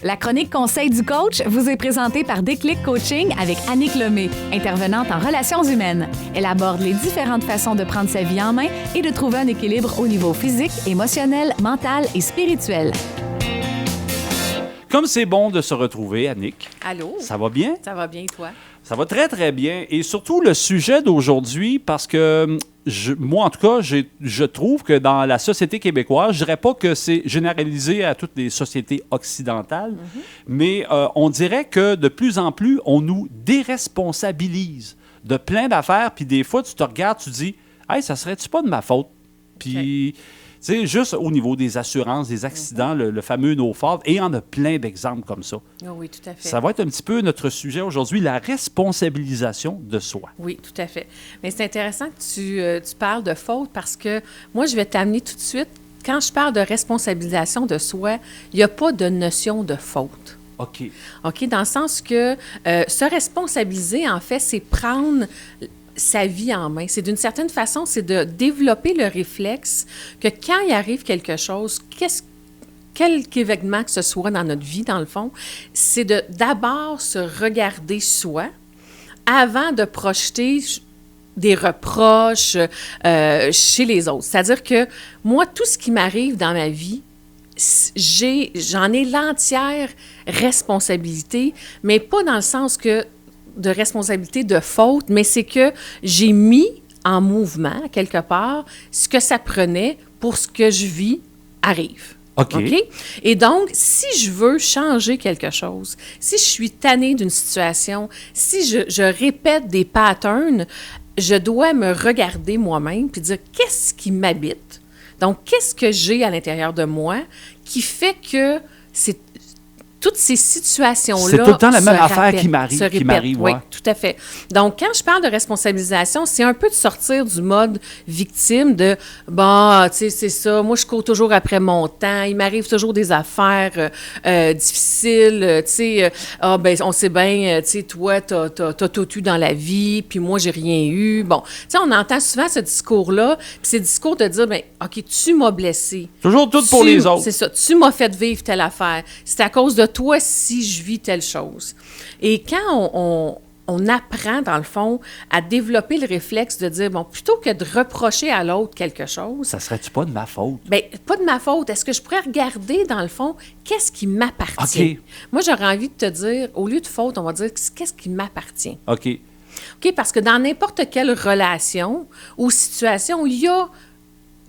La chronique Conseil du coach vous est présentée par Déclic Coaching avec Annick Lemay, intervenante en relations humaines. Elle aborde les différentes façons de prendre sa vie en main et de trouver un équilibre au niveau physique, émotionnel, mental et spirituel. Comme c'est bon de se retrouver, Annick. Allô? Ça va bien? Ça va bien, toi? Ça va très, très bien. Et surtout, le sujet d'aujourd'hui, parce que moi, en tout cas, je trouve que dans la société québécoise, je dirais pas que c'est généralisé à toutes les sociétés occidentales, mais on dirait que de plus en plus, on nous déresponsabilise de plein d'affaires. Puis des fois, tu te regardes, tu dis « Hey, ça serait-tu pas de ma faute? » Puis... Tu sais, juste au niveau des assurances, des accidents, le fameux no-fault, et il y en a plein d'exemples comme ça. Oh oui, tout à fait. Ça va être un petit peu notre sujet aujourd'hui, la responsabilisation de soi. Oui, tout à fait. Mais c'est intéressant que tu parles de faute parce que moi, je vais t'amener tout de suite. Quand je parle de responsabilisation de soi, il n'y a pas de notion de faute. OK. OK, dans le sens que se responsabiliser, en fait, c'est prendre sa vie en main. C'est d'une certaine façon, c'est de développer le réflexe que quand il arrive quelque chose, quel événement que ce soit dans notre vie, dans le fond, c'est de d'abord se regarder soi avant de projeter des reproches chez les autres. C'est-à-dire que moi, tout ce qui m'arrive dans ma vie, j'en ai l'entière responsabilité, mais pas dans le sens que de responsabilité de faute, mais c'est que j'ai mis en mouvement, quelque part, ce que ça prenait pour ce que je vis arrive. OK. Et donc, si je veux changer quelque chose, si je suis tannée d'une situation, si je répète des patterns, je dois me regarder moi-même puis dire qu'est-ce qui m'habite. Donc, qu'est-ce que j'ai à l'intérieur de moi qui fait que toutes ces situations-là. C'est tout le temps la même affaire qui m'arrive. Oui, tout à fait. Donc, quand je parle de responsabilisation, c'est un peu de sortir du mode victime de « Bon, tu sais, c'est ça, moi, je cours toujours après mon temps, il m'arrive toujours des affaires difficiles, tu sais, on sait bien, tu sais, toi, t'as tout eu dans la vie, puis moi, j'ai rien eu. » Bon, tu sais, on entend souvent ce discours-là, puis c'est le discours de dire « Bien, OK, tu m'as blessé. » Toujours tout pour les autres. C'est ça. Tu m'as fait vivre telle affaire. C'est à cause de toi si je vis telle chose. Et quand on apprend, dans le fond, à développer le réflexe de dire, bon, plutôt que de reprocher à l'autre quelque chose... Ça serait-tu pas de ma faute? Bien, pas de ma faute. Est-ce que je pourrais regarder, dans le fond, qu'est-ce qui m'appartient? OK. Moi, j'aurais envie de te dire, au lieu de faute, on va dire, qu'est-ce qui m'appartient? OK. OK? Parce que dans n'importe quelle relation ou situation, il y a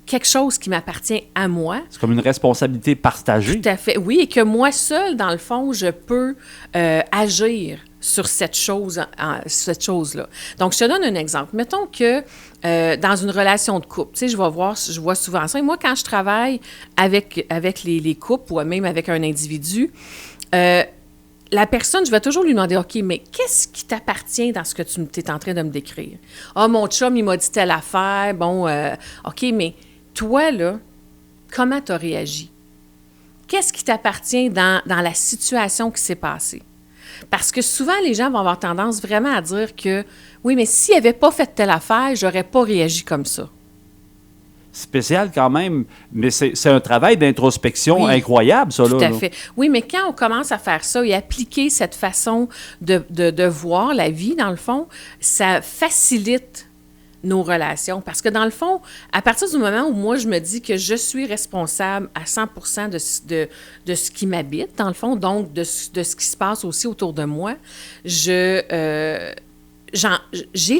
quelque chose qui m'appartient à moi. C'est comme une responsabilité partagée. Tout à fait. Oui, et que moi seule, dans le fond, je peux agir sur cette chose-là. Donc, je te donne un exemple. Mettons que dans une relation de couple, tu sais, je vois souvent ça. Et moi, quand je travaille avec les couples ou même avec un individu, la personne, je vais toujours lui demander, OK, mais qu'est-ce qui t'appartient dans ce que tu es en train de me décrire? Ah, mon chum, il m'a dit telle affaire. Bon, OK, mais toi, là, comment tu as réagi? Qu'est-ce qui t'appartient dans la situation qui s'est passée? Parce que souvent, les gens vont avoir tendance vraiment à dire que, oui, mais s'il n'avait pas fait telle affaire, j'aurais pas réagi comme ça. Spécial quand même, mais c'est un travail d'introspection incroyable, ça. Tout à fait. Oui, mais quand on commence à faire ça et appliquer cette façon de voir la vie, dans le fond, ça facilite nos relations. Parce que dans le fond, à partir du moment où moi, je me dis que je suis responsable à 100% de ce qui m'habite, dans le fond, donc de ce qui se passe aussi autour de moi, j'ai le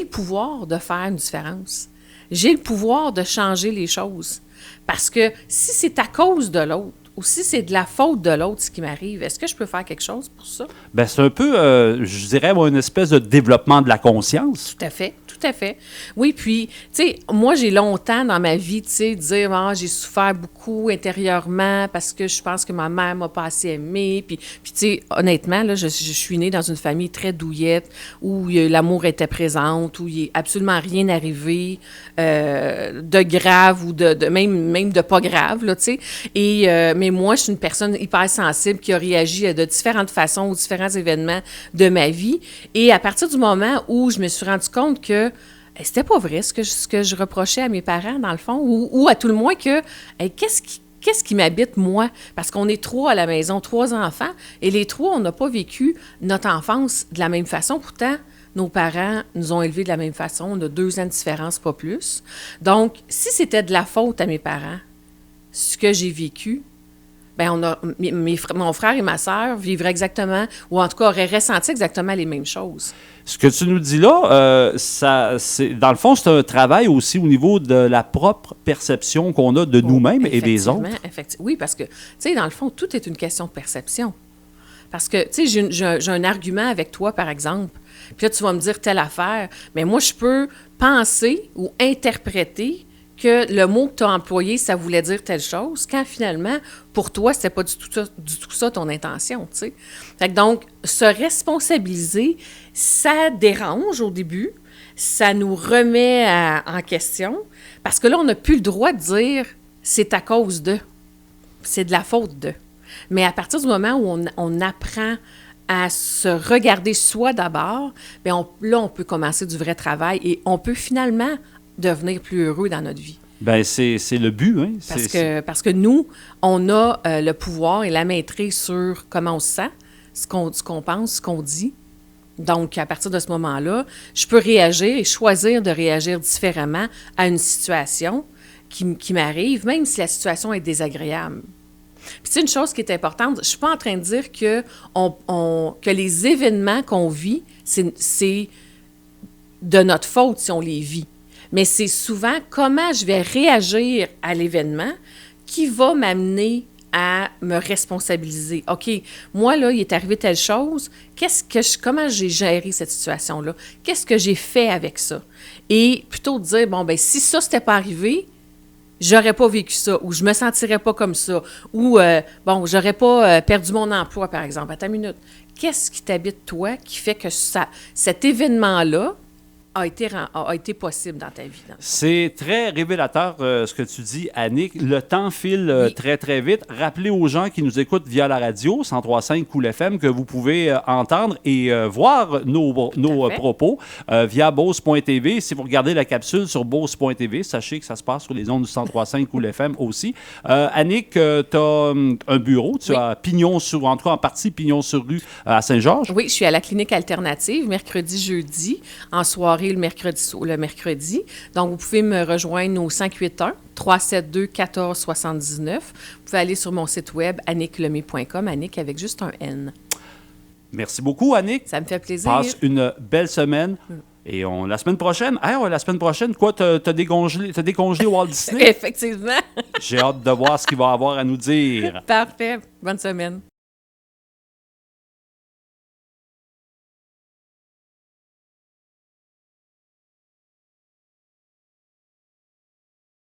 pouvoir de faire une différence. J'ai le pouvoir de changer les choses. Parce que si c'est à cause de l'autre, ou si c'est de la faute de l'autre ce qui m'arrive, est-ce que je peux faire quelque chose pour ça? Bien, c'est un peu, je dirais, une espèce de développement de la conscience. Tout à fait. Tout à fait. Oui, puis, tu sais, moi, j'ai longtemps dans ma vie, tu sais, dire, j'ai souffert beaucoup intérieurement parce que je pense que ma mère m'a pas assez aimée. Puis tu sais, honnêtement, là, je suis née dans une famille très douillette où l'amour était présent, où il n'est absolument rien arrivé de grave ou même de pas grave, là, tu sais. Et, mais moi, je suis une personne hyper sensible qui a réagi de différentes façons aux différents événements de ma vie. Et à partir du moment où je me suis rendu compte que c'était pas vrai ce que je reprochais à mes parents, dans le fond, ou à tout le moins que, qu'est-ce qu'est-ce qui m'habite, moi? Parce qu'on est 3 à la maison, 3 enfants, et les 3, on n'a pas vécu notre enfance de la même façon. Pourtant, nos parents nous ont élevés de la même façon. On a 2 ans de différence, pas plus. Donc, si c'était de la faute à mes parents, ce que j'ai vécu, bien, mon frère et ma sœur vivraient exactement, ou en tout cas auraient ressenti exactement les mêmes choses. Ce que tu nous dis là, dans le fond, c'est un travail aussi au niveau de la propre perception qu'on a de nous-mêmes et des autres. Oui, parce que, tu sais, dans le fond, tout est une question de perception. Parce que, tu sais, j'ai un argument avec toi, par exemple, puis là, tu vas me dire telle affaire, mais moi, je peux penser ou interpréter que le mot que tu as employé, ça voulait dire telle chose, quand finalement, pour toi, c'était pas du tout ça ton intention, tu sais. Fait que donc, se responsabiliser, ça dérange au début, ça nous remet en question, parce que là, on n'a plus le droit de dire « c'est à cause de », c'est de la faute de. Mais à partir du moment où on apprend à se regarder soi d'abord, bien là, on peut commencer du vrai travail et on peut finalement devenir plus heureux dans notre vie. Bien, c'est le but, hein? Parce que nous, on a le pouvoir et la maîtrise sur comment on se sent, ce qu'on pense, ce qu'on dit. Donc, à partir de ce moment-là, je peux réagir et choisir de réagir différemment à une situation qui m'arrive, même si la situation est désagréable. Puis c'est une chose qui est importante. Je ne suis pas en train de dire que les événements qu'on vit, c'est de notre faute si on les vit. Mais c'est souvent comment je vais réagir à l'événement qui va m'amener à me responsabiliser. OK, moi, là, il est arrivé telle chose. Comment j'ai géré cette situation-là? Qu'est-ce que j'ai fait avec ça? Et plutôt de dire, bon, ben si ça, c'était pas arrivé, j'aurais pas vécu ça, ou je me sentirais pas comme ça, ou, j'aurais pas perdu mon emploi, par exemple. Attends une minute. Qu'est-ce qui t'habite, toi, qui fait que cet événement-là a été possible dans ta vie? C'est très révélateur ce que tu dis, Annick. Le temps file très, très vite. Rappelez aux gens qui nous écoutent via la radio, 103.5 Cool FM, que vous pouvez entendre et voir nos propos via Beauce.tv. Si vous regardez la capsule sur Beauce.tv, sachez que ça se passe sur les ondes du 103.5 Cool FM aussi. Annick, tu as un bureau, tu as en tout cas en partie Pignon-sur-Rue à Saint-Georges. Oui, je suis à la clinique alternative, mercredi, jeudi, en soirée le mercredi. Donc, vous pouvez me rejoindre au 581-372-1479. Vous pouvez aller sur mon site web annicklemay.com, Annick avec juste un N. Merci beaucoup, Annick. Ça me fait plaisir. Passe une belle semaine. Et la semaine prochaine, quoi, t'as décongelé Walt Disney? Effectivement. J'ai hâte de voir ce qu'il va avoir à nous dire. Parfait. Bonne semaine.